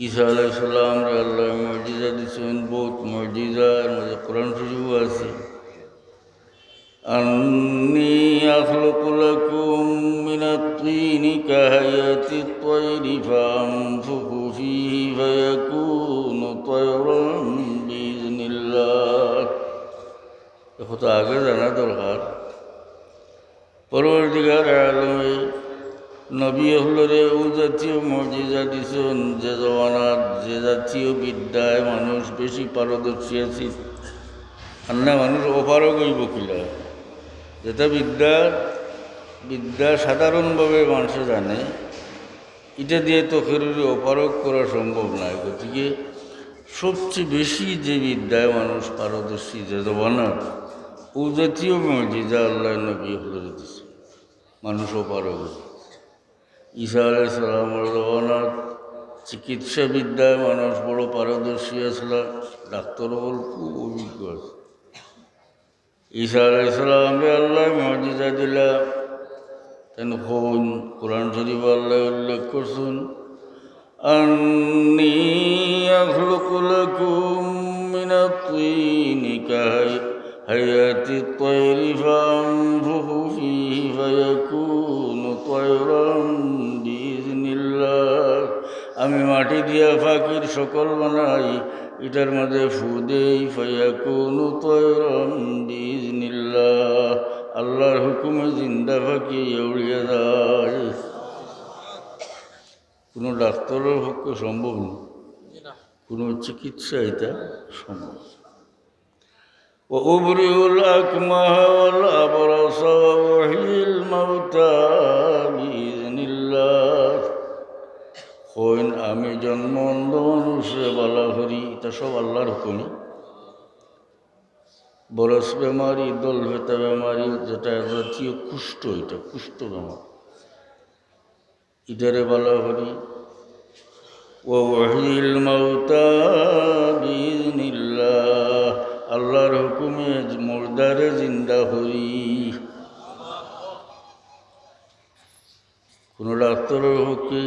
ঈসা আলাইহিস সালাম রে আল্লাহ মুজিজা দিছেন, বহুত মুজিজার মধ্যে কোরআন শরীফ আছে। আন্নী আখলুকু লাকুম মিনাত তিনি কাহায়াতিত তায়রি ফানফুখু ফীহি ফায়াকুনু তায়রান বিইজনিল্লাহ। দেখো তো আগে জানা দরকার। পরবর্তীকার আলমে নবী হলরে ও জাতীয় মর্যাদা দিছেন যে জমানার যে জাতীয় বিদ্যায় মানুষ বেশি পারদর্শী আছে, আর না মানুষ অপারগ হইব কিলা। যেটা বিদ্যা সাধারণভাবে মানুষ জানে, এটা দিয়ে তো ফেরুরি অপারগ করা সম্ভব নয়। গতিকে সবচেয়ে বেশি যে বিদ্যায় মানুষ পারদর্শী যে জমানার ও জাতীয় মর্যাদা আল্লাহ নবী হলরে দিছে, মানুষ অপারগ। ঈসা আলাইহিস সালামের জমানার চিকিৎসা বিদ্যায় মানুষ বড় পারদর্শী আসলে, ডাক্তার বল খুব অভিজ্ঞ আছে। ঈসা আলাইহিস সালামকে আল্লাহ মুজিজা দিলা, তেন কোরআন শরীফ আল্লাহ উল্লেখ করছেন, আন্নী আখলুকু লাকুম মিনাত তিনি কাহায়াতিত তায়রি ফানফুখু ফীহি ফায়াকুনু তায়রান বিইজনিল্লাহ। আমি মাটি দিয়া ফাকির সকল বানাই, এটার মধ্যে ফু দেই, ফায়াকুনু তায়রান বিইজনিল্লাহ। আল্লাহর হুকুমে জিন্দা ফাঁকি উড়িয়ে যায়। কোনো ডাক্তারের পক্ষে সম্ভব না, কোনো চিকিৎসা এটা সম্ভব। وأبرئ الأكمه والأبرص وأحيي الموتى بإذن الله। কইন আমি জন্ম অন্ধ মানুষে বালা করি, এটা সব আল্লাহর হুকুমে। বরস বেমারি, দল ভেতা বেমারি, যেটা জাতীয় কুষ্ঠ, এটা কুষ্ঠ বেমার, ইটারে বালা করি। ওয়াহিল মাউতা বিইজনিল্লাহ, আল্লাহর হুকুমে মুর্দারে জিন্দা করি। কোনো ডাক্তারের পক্ষে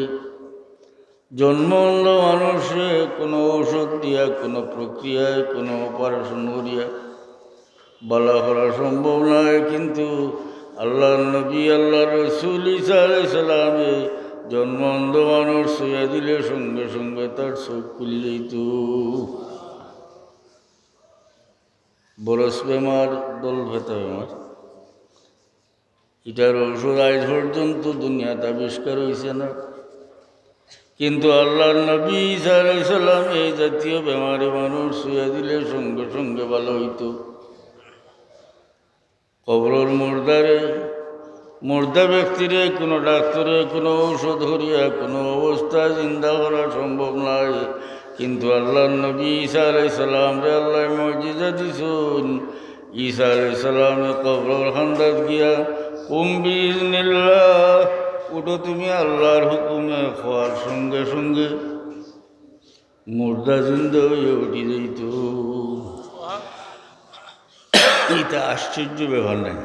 জন্ম অন্ধ মানুষে কোনো ঔষধ দিয়া, কোনো প্রক্রিয়ায়, কোনো অপারেশন করিয়া বলা করা সম্ভব নয়। কিন্তু আল্লাহ নবী আল্লাহ রসুল ঈসা আলাইহিস সালামে জন্ম অন্ধ মানুষ শুয়ে দিলে সঙ্গে সঙ্গে তার চোখ খুলে যেত। বরস বেমার, দল ভেতা বেমার, এটার ঔষধ আজ পর্যন্ত দুনিয়াতে আবিষ্কার হয়েছে না। কিন্তু আল্লাহর নবী ঈসা আলাইহিস সালাম এই জাতীয় বেমারে মানুষ শুয়ে দিলে সঙ্গে সঙ্গে ভালো হইত। কবরের মুর্দা ব্যক্তিরে কোনো ডাক্তারে কোনো ঔষধ হরিয়া কোনো অবস্থায় জিন্দা করা সম্ভব নয়। কিন্তু আল্লাহর নবী ঈসা আলাইহিস সালাম রে আল্লাহ মুজিজা দিছেন। ঈসা আলাইহিস সালামে কবরের খান্দাত গিয়া কুম বিইজনিল্লাহ, উঠো তুমি আল্লাহর হুকুমে, খাওয়ার সঙ্গে সঙ্গে মুর্দা জিন্দা হয়ে উঠি যাইত। এটা আশ্চর্য ব্যাপার নাই।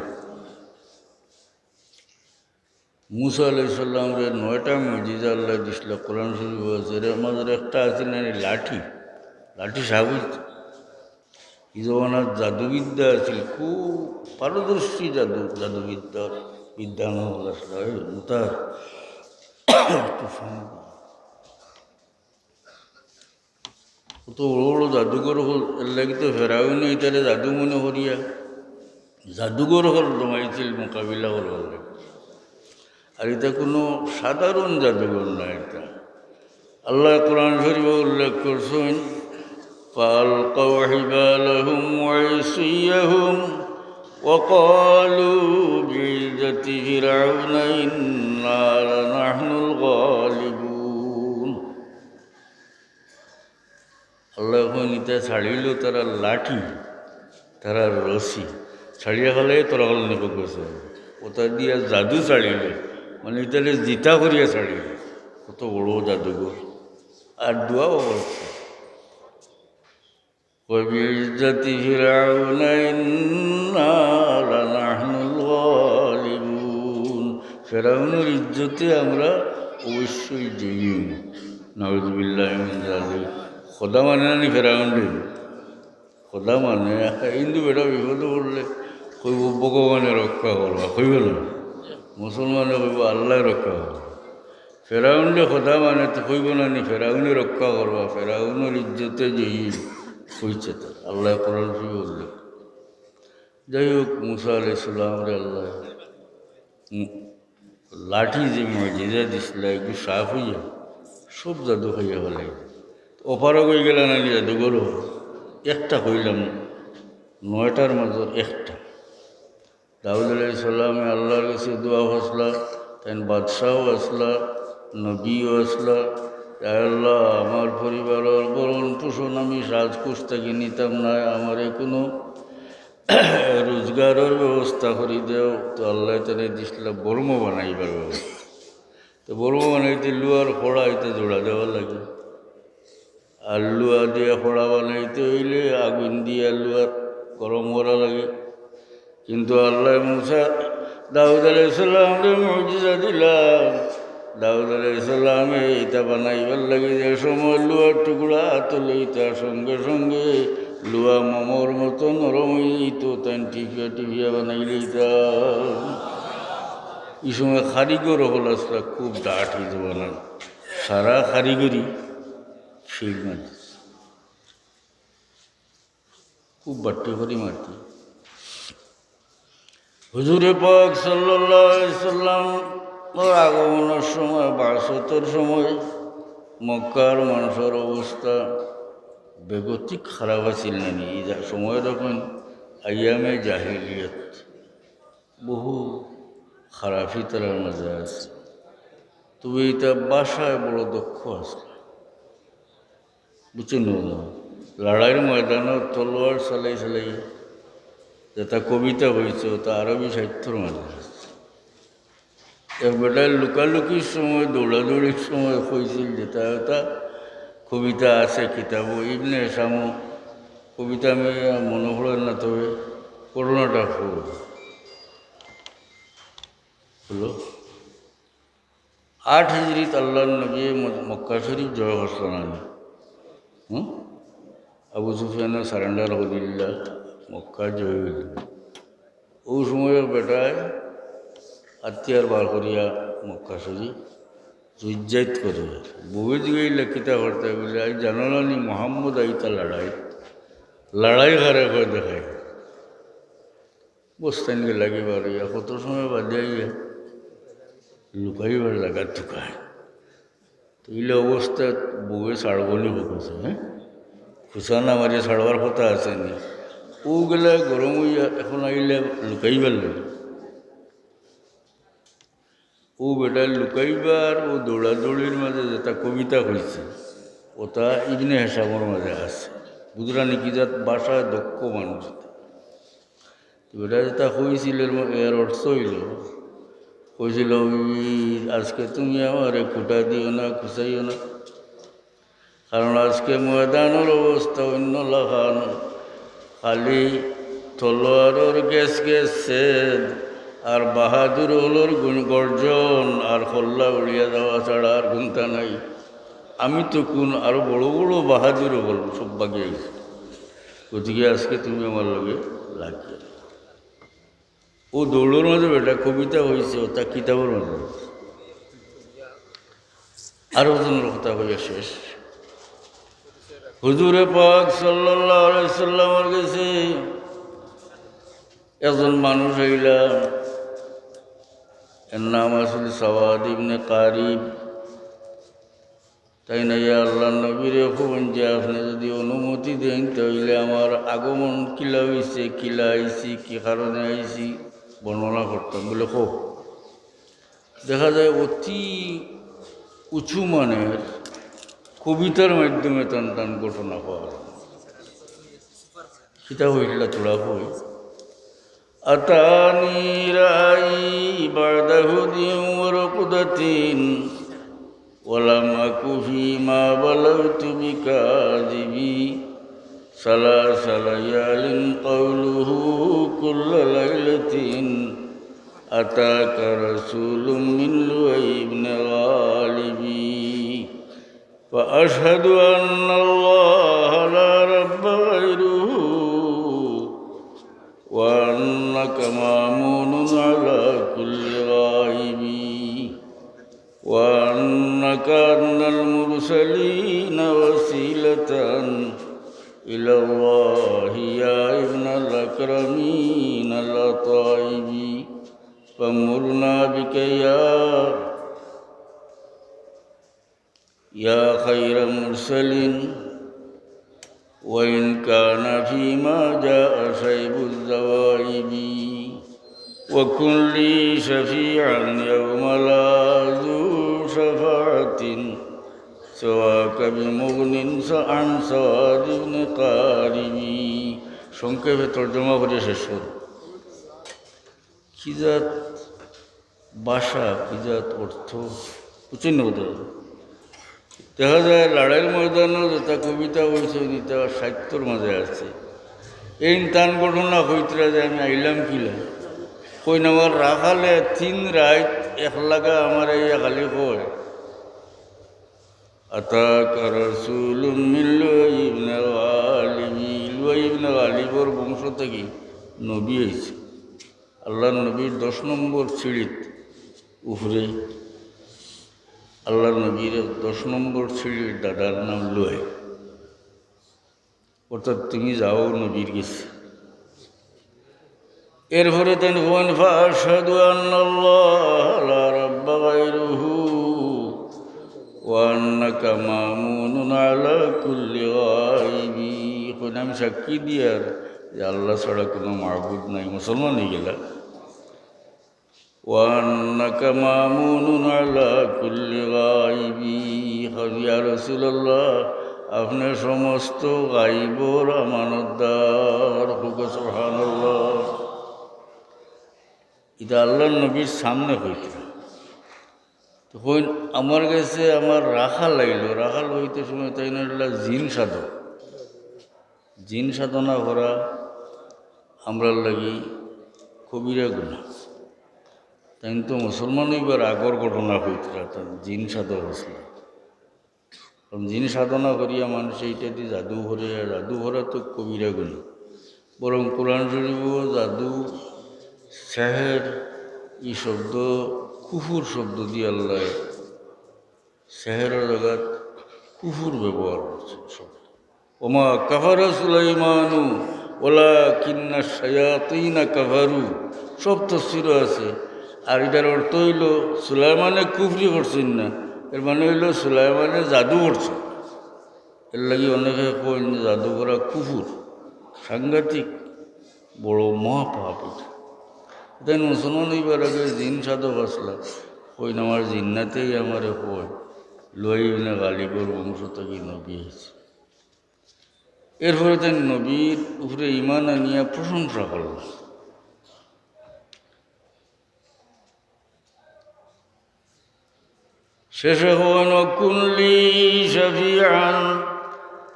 মুসা আলাইহিস সালামরে 9টা মুজিজা আল্লাহ দিছিল, কোরআন শরীফ আছে। এর মাঝে একটা আছে না লাঠি সাবুত। এই জমানার জাদুবিদ্যা আছিল, খুব পারদর্শী বিদ্যান তার কত বড় বড় জাদুঘর হল। এর লাগি তো ফেরাউনি এটারে জাদু মনে করিয়া জাদুঘর হল জমাইছিল মোকাবিলা করবার লাগে। আর এটা কোনো সাধারণ জাদুঘর না। এটা আল্লাহ কোরআন শরীফে উল্লেখ করছেন, ফালকাউ হিবালাহুম ওয়া ইসিয়াহুম ওয়া ক্বালু বিইজ্জাতি ফিরআউনা ইন্না লানাহনুল গালিবুন। আল্লাহ এখন এটা ছাড়িল তারা লাঠি, তারা রশি ছাড়িয়া ফেলে তোরা হল নিব গেছে, ওটা দিয়া জাদু ছাড়িল, মানে এটারে জিতা করিয়া ছাড়িল। কত বড় জাদুঘর। আর দোয়াও করছে, وبعزة فرعون إنا لنحن الغالبون। ফেরাউনের ইজ্জতে আমরা অবশ্যই জয়ী। নাউযুবিল্লাহি মিন যালিক। খোদা মানে না নি ফেরাউন রে? খোদা মানে হিন্দু বেটা বিপদে পড়লে কইব ভগবানে রক্ষা করবা, কইব না? মুসলমানে কইব আল্লাহ রক্ষা করবা। ফেরাউনরে খোদা মানে তো কইব না নি ফেরাউনে রক্ষা করবা? ফেরাউনের ইজ্জতে যেই হইছে তার আল্লাহ কোরআন শরীফে উল্লেখ। যাই হোক, মুসা আলাইহিস সালাম রে আল্লাহ লাঠি যে মজিজা দিছিল একটু সাফ হইয়া সব জাদু খাইয়া ফেলাই। অপারক হয়ে গেল না জাদুঘরও একটা কইলাম 9টার মাঝে একটা। দাউদ আলাইহিস সালামে আল্লাহর কাছে দোয়া ফাসলা, তাই বাদশাহও আসলা, নবীও আসলা। আল্লাহ, আমার পরিবারের বরণ পোষণ আমি সাজকুশ থেকে নিতাম না, আমারে কোনো রোজগারের ব্যবস্থা করে দেও। তো আল্লাহ তারা দিছিল বর্ম বানাইবার ব্যবস্থা। তো বর্ম বানাইতে লুয়ার খোড়া হইতে জোড়া দেওয়া লাগে, আর লুয়া দিয়ে খোড়া বানাইতে হইলে আগুন দিয়ে লুয়া গরম করা লাগে। কিন্তু আল্লাহ মুসা দাউদ আলাইহিস সালামরে মুজিজা দিলাম। দাউদ আলাইহিস সালামে এটা বানাইবার লাগে যে সময় লুয়ার টুকরা হাতে লইতার সঙ্গে সঙ্গে লুয়া মোমোর মতো নরম হয়ে যেত, তাই টিপিয়া টিপিয়া বানাই লইতাম। এই সময় কারিগর হল আসলে খুব ডাট হইতে বানান, সারা কারিগরি ফিল মারত, খুব বাট্টি করি মারতি। হুজুরে পাক সাল্লাল্লাহু আলাইহি সাল্লাম আগমনের সময় বাসতের সময় মক্কার মানুষের অবস্থা বেগতিক খারাপ আছিল নানি। এই সময় তখন আইয়ামে জাহিলিয়ত, বহু খারাপই তার মাঝে আছে। তবে এটা বাসায় বড় দক্ষ আছে, বুঝছেন? লড়াইয়ের ময়দানে তলোয়ার চালাই চালাই যেটা কবিতা হয়েছে ওটা আরবি সাহিত্যর মাঝে আছে। এক বেটায় লুকালুকির সময় দৌড়াদৌড়ির সময় হয়েছিল যেটা ওটা কবিতা আছে কিতাব ইবনে শামু কবিতা। আমি মনে পড়ে না, তবে করোনাটা হলো 8 হিজরিত আল্লাহ নবী মক্কা শরীফ জয় করলেন। আবু সুফিয়ানের সারেন্ডার হদিল্লা মক্কা জয় হইল। ওই সময়ের বেটায় আত্মীয়ার বার করিয়া মক্কা শরীফ জুজ্জাইত করে বউয়ে দিকে লেখিতা করতে বলে আজ জানো না নি মোহাম্মদ আইতা লড়াই হারে করে দেখায় বস্তানকে লাগিবার ইয়া কত সময় বাদে আইয়া লুকাইবার লাগা টুকায়। তো এইলে অবস্থা বউয়ে ছাড়বলি হয়েছে। খুশানা মারিয়া ছাড়বার কথা আছে নি, ও গেলে গরম হইয়া এখন আইলে লুকাইবার লাগে। ও বেটা লুকাইবার ও দৌড়াদৌড়ির মাঝে যেটা কবিতা হয়েছে ওটা ইবনে হিসাবের মাঝে আছে। বুঝরা নাকি যাত বাসায় দক্ষ মানুষ। বেটা যেটা হয়েছিল এর অর্থ হইল, কইছিল আজকে তুমি আমার খুঁটা দিও না, খুঁচাইও না, কারণ আজকে ময়দানের অবস্থা অন্য লাখান, খালি তলোয়ারের গ্যাস সেদ আর বাহাদুর হলোর গর্জন আর হল্লা উড়িয়া যাওয়া ছাড়া আর গুনতা নাই। আমি তো কোন আরো বড় বড় বাহাদুর হল সব বাগিয়ে গেছে। গতিকে আজকে তুমি আমার লগে লাগিয়ে ও দৌড়ের মাঝে বেটা কবিতা হয়েছে তা কিতাবের মাঝে আরো জনের কথা হইয়া শেষ। হুজুরে পাক সাল্লাল্লাহু আলাইহি সাল্লামের কাছে একজন মানুষ হইলা, এর নাম আসলে সাওয়াদ ইবনে কারিব। তাই না আল্লাহ নবীরে খুবন যে আপনি যদি অনুমতি দেন তাহলে আমার আগমন কিলা হয়েছে, কিলা আইছি, কি কারণে আইছি বর্ণনা করতাম। বলে খুব দেখা যায় অতি উঁচু মানের কবিতার মাধ্যমে টান টান ঘটনা পাওয়া যায়। সেটা হইলা তোড়া হই আতানি রাই বাদাহুদিন ওয়ারকুদাতিন ওয়ালাম আকু ফীমা বালাগতু বিকাযিবি সালাসালায়ালিন কাওলুহু কুল্লা লাইলাতিন আতাকা রাসূলুম মিন লুআই ইবনে গালিবি। وأشهد أن الله لا رب غيره وأنك مأمون على كل غائب وأنك أدنى المرسلين وسيلة إلى الله يا ابن الأكرمين الأطائب فمرنا بك يا خير مرسل وإن كان فيما جاء شيب الذوائب وكن لي شفيعا يوم لا ذو شفاعة سواك بمغن عن سواد بن قارب সংক্ষেপে তর্জমা করে শেষ করো। কি জাত ভাষা, কি জাত অর্থ উচ্চিন্ন হতে হবে। দেখা যায় লড়াইয়ের ময়দানও যেটা কবিতা হয়েছে তা সাহিত্যর মাঝে আছে। এই টান ঘটনা হইতরা যে আমি আইলাম কিলা কই নামার রাখালে 3 রাত একলাগা আমার এই খালি কয় আতাকা রাসূলুম মিন লুআই ইবনে গালিব। লুআই ইবনে গালিবর বংশ থেকে নবী হয়েছে। আল্লাহর নবীর 10 নম্বর সিঁড়িত উপরে আল্লাহর নবীর 10 নম্বর সিঁড়ির দাদার নাম লুআই। অর্থাৎ তুমি যাও নবীর কাছে। এরপরে তেন হন ফাশহাদু আন্নাল্লাহ লা রাব্বা গায়রুহু ওয়া আন্নাকা মামুনুন আলা কুল্লি গায়বি। কোন আমি সাক্ষী দিয়ার যে আল্লাহ ছাড়া কোনো মাবুদ নাই, মুসলমান হয়ে গেলা। ওয়া আন্নাকা মামুনুন আলা কুল্লি গায়বি। ইয়া রাসূলুল্লাহ আপনি সমস্ত গায়বর আমানতদার। সুবহানাল্লাহ। এটা আল্লাহর নবীর সামনে হইত। তো হইন আমার কাছে আমার রাখাল লাগলো। রাখাল হইতে সময় তাই না জিন সাধক। জিন সাধনা করা আমরা লাগি কবিরা গুনাহ। তাই তো মুসলমান হইবার আগর ঘটনা হইতরা তার জিন সাধক আসল। কারণ জিন সাধনা করিয়া মানুষ এইটা দিয়ে জাদু ভরে, জাদু ভরা তো কবিরা গুনাহ। বরং কোরআন শরীফও জাদু সেহের এই শব্দ কুফুর শব্দ দিয়ে আল্লাহ সেহেরের জগৎ কুফুর ব্যবহার করছে। শব্দ ওমা কাফারা সুলাইমানু ওয়ালাকিন্না শায়াতিনা কাফারু সব তফসির আছে। আর এটার অর্থ হইল সুলাইমানে কুফরি করছেন না, এর মানে হইল সুলাইমানে জাদু করছে। এর লাগি অনেকে কইন জাদু করা কুফুর, সাংঘাতিক বড় মহাপাপ। এটা তাই মুসলমান হইবার আগে জিন সাধক আসলা কইন আমার জিন্নাতেই আমার কই লুআই ইবনে গালিবর বংশ থেকে নবী হয়েছে। এরপরে তাই নবীর উপরে ঈমান আনিয়া প্রশংসা করল। শেষে হন কুল্লি শাফিআন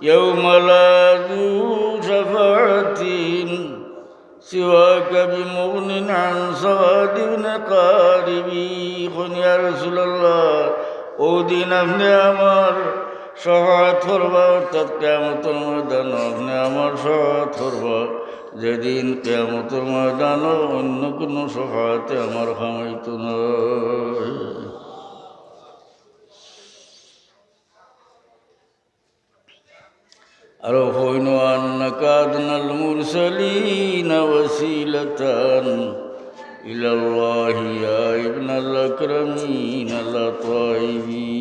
ইয়াউমা লা যু শাফাআতিন সিওয়াকা বিমুগনিন আন সাওয়াদ ইবনে কারিবি। ইয়া রাসূলুল্লাহ ও দিন আপনি আমার সহায়ত করবা, অর্থাৎ কিয়ামতের ময়দান আপনি আমার সহায়ত করবা, যেদিন কিয়ামতের ময়দান অন্য কোনো সহায়তে আমার খামাইতো নয়। আর হইন আন্নাকা আদনাল মুরসালিনা ওয়াসিলাতান ইলাল্লাহি ইয়া ইবনাল আকরামিন আল-তাইবি।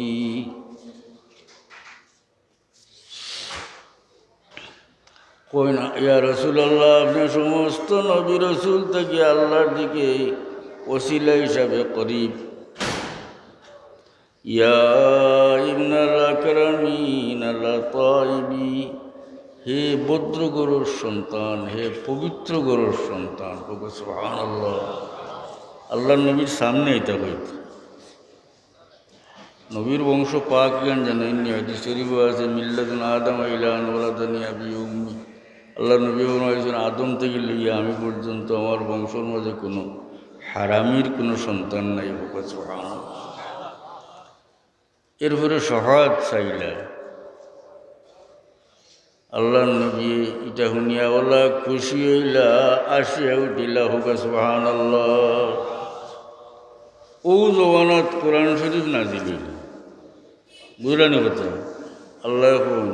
কইন ইয়া রাসূলুল্লাহ আপনি সমস্ত নবী রাসূল থেকে আল্লাহর দিকে ওসিলা হিসাবে করিব। ইয়া ইবনাল আকরামিন আল-তাইবি হে ভদ্র গরুর সন্তান, হে পবিত্র গরুর সন্তান। সুবহানাল্লাহ। আল্লাহর নবীর সামনে এটা হইত। নবীর বংশ পাক জ্ঞান জানেন হাদিস শরীফ আছে মিল্লাতুন আদম ইলা আন ওয়ালাদানি আবি উম্মি। আল্লাহর নবী বলেছেন আদম থেকে লইয়া আমি পর্যন্ত আমার বংশের মাঝে কোনো হারামির কোনো সন্তান নাই। সুবহানাল্লাহ। এরপরে সহায়ত চাইলা আল্লাহ নবী এটা শুনিয়া ওলা খুশি হইলা আসিয়া উঠিলা হোক সুবহানাল্লাহ। ও জবানত কোরআন শরীফ নাজিল হইল, বুঝলানি কথা। আল্লাহ এখন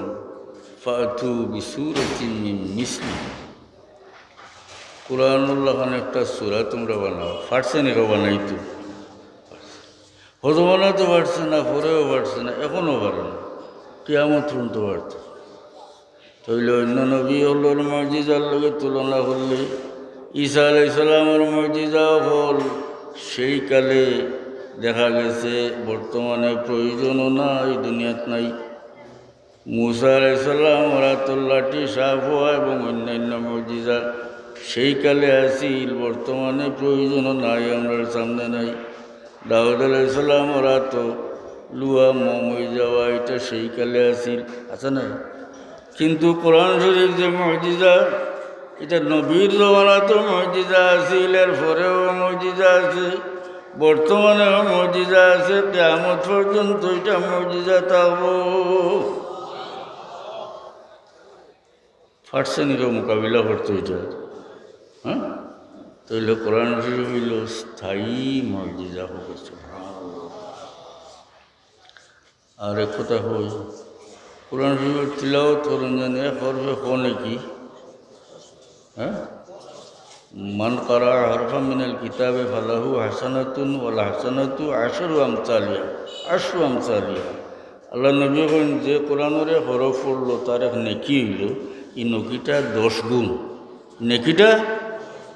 ফাতু বিসূরাতিন মিন মিসলি, কোরআনুল্লাহ খান একটা সূরা তোমরা বানাও। পারছে না কেউ বানাইতো? হতো বানাতে পারছে না, পরেও পারছে না, এখনও পারে না, কিয়ামত পর্যন্ত পারছে। তাইলে অন্য নবী হলোর মজিজার লগে তুলনা করলে ঈসা আলাইহিস সালামের মজিজা হল সেই কালে দেখা গেছে বর্তমানে প্রয়োজনও নাই, দুনিয়াত নাই। মুসা আলাইহিস সালাম হাতুল লাঠি সাফ হওয়া এবং অন্যান্য মজিজা সেই কালে আসিল, বর্তমানে প্রয়োজনও নাই, আমরা সামনে নাই। দাউদ আলাইহিস সালাম হাত লুয়া মমই যাওয়া এটা সেই কালে আসিল, আছে না? কিন্তু কোরআন শরীফ যে মুজিজা, এটা নবীর জমানাতেও মুজিজা আছিল, এর পরেও মুজিজা আছে, বর্তমানেও মুজিজা আছে, কিয়ামত পর্যন্ত এটা মুজিজা থাকবো। ফাটসেনিরও মোকাবিলা করতো এটা, হ্যাঁ? তাইলে কোরআন শরীফ হইল স্থায়ী মুজিজা হচ্ছে। আর এক কথা হই, কোরআন শরীফের তিলাওয়াত করেন যেন এক হরফে কোনে কি, হ্যাঁ? মান কারা হরফা মিনাল কিতাবে ফালাহু হাসানাতুন ওয়াল হাসানাতু আশরু আমসালিহা, আশরু আমসালিহা। আল্লাহ নবী বলেন যে কোরআনের হরফ পড়লো তার এক নেকি হইল, এই নেকিটা 10 গুণ, নেকিটা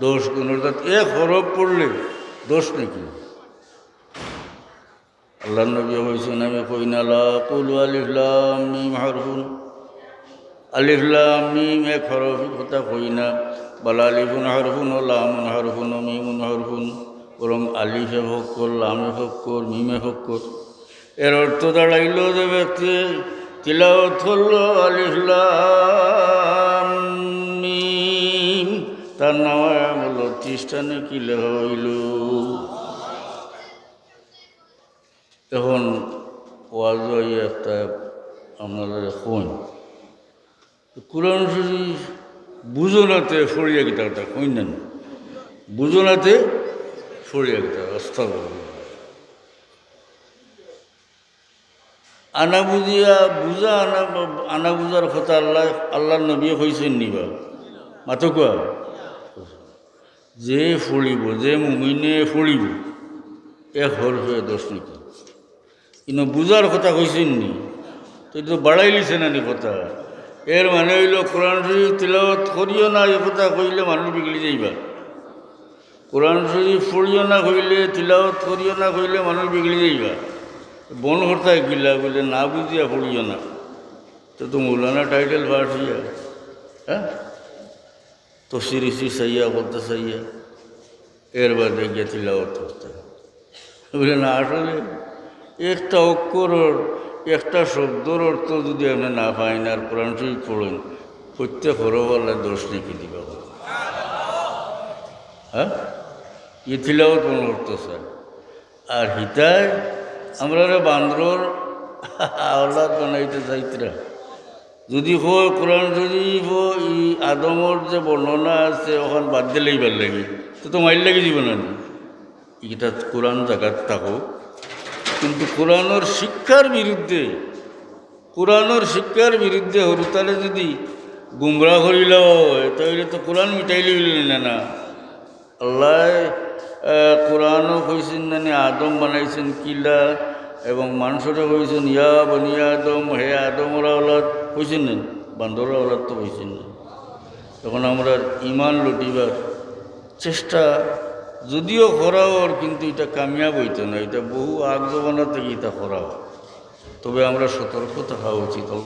10 গুণ, অর্থাৎ এক হরফ পড়লে 10 নেকি। আল্লাহ নবী বলছেন আমি কই না লা কুল আলিফ লাম মিম হারফুন, আলিফ লাম মিম এক হরফ কথা কই না, বাল আলিফুন হারফুন ও লামুন হারফুন ও মিমুন হারফুন, বরং আলিফে ফক্কর, লামে ফক্কর, মিমে ফক্কর। এর অর্থ দাঁড়াইল যে ব্যক্তি তিলাওয়াত করলো আলিফ লাম মিম, তার নামায় আমল 30টা নেকি লেখা হইল। এখন ওয়াজ একটা আপনারা কইন কোরআন শরীফ বুঝনাতে ফড়িয়া গীতাটা কইন না, বুঝনাতে ফড়িয়া গীতা অস্তা আনা বুঝিয়া বুঝা আনা বুঝার কথা আল্লাহ নবী কইছেন নিবা মাতো কোয়া, যে ফড়িব, যে মুমিনে ফড়িব এক হরফে 10 নেকি। কিন্তু বুঝার কথা কইছেন নি, তো এটা বাড়াই লিছে না নি কথা। এর মানে হইল কোরআন শরীফ তিলাওয়াত করিও না, এ কথা কইলে মানুষ বিগড়ি যাইবা। কোরআন শরীফ পড়িও না কইলে, তিলাওয়াত করিও না কইলে মানুষ বিগড়ি যাইবা। বন করতে গিলা বলে না বুঝিয়া পড়িও না, তো মৌলানা টাইটেল পাঠ হইয়া, হ্যাঁ, তফসির ইসি চাইয়া করতে চাইয়া এর বাদে গিয়ে তিলাওয়াত করতে বলে না। আসলে একটা অক্ষরের একটা শব্দর অর্থ যদি আপনি না পাইন আর কোরআন শরীফ পড়েন, প্রত্যেক হরফওয়ালা 10 নেকি দিবা। হ্যাঁ, এ তিলাওয়াত কোন অর্থ স্যার। আর হিতায় আমরা বান্দর আওলাদ বানাইতে চাইতরা, যদি হয় কোরআন শরীফ ই আদমর যে বর্ণনা আছে ওখান বাদ দিলেই ভাল লাগে, তো মাইল লাগি যাব না। এটা কোরআন জায়গাত থাকো, কিন্তু কোরআনের শিক্ষার বিরুদ্ধে, কোরআনের শিক্ষার বিরুদ্ধে হরতালে যদি গুমরা করিল হয় তাহলে তো কোরআন মিটাইলে না। না, আল্লাহ কোরআনও কইছেন না আদম বানাইছেন কিলা, এবং মানুষরা কইছেন ইয়া বনি আদম, হে আদমরা ওলাদ কইছেন না, বান্দরা ওলাদ তো কইছেন না। তখন আমরা ইমান লুটিবার চেষ্টা যদিও করাও, কিন্তু এটা কামিয়াব হইতো না, এটা বহু আগ জমানা থেকে এটা করা। তবে আমরা সতর্ক থাকা উচিত।